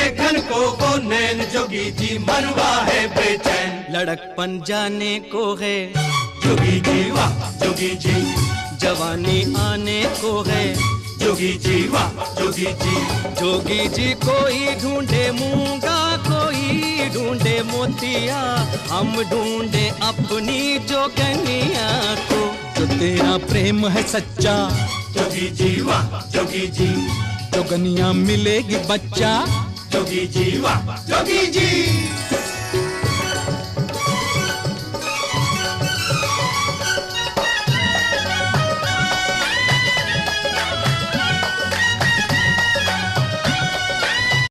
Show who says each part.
Speaker 1: देखन को वो नैन जोगी जी मनवा है बेचैन।
Speaker 2: लड़कपन जाने को है
Speaker 1: जोगी जी वाह जोगी जी,
Speaker 2: जवानी आने को है
Speaker 1: जोगी जी वाह जोगी जी।
Speaker 2: जोगी जी कोई ढूंढे मूंगा, कोई ढूंढे मोतिया, हम ढूंढे अपनी जोगनिया को। जो तेरा प्रेम है सच्चा
Speaker 1: जोगी जी वाह जोगी जी,
Speaker 2: जोगनिया मिलेगी बच्चा।
Speaker 1: जोगी जी वाह जोगी जी।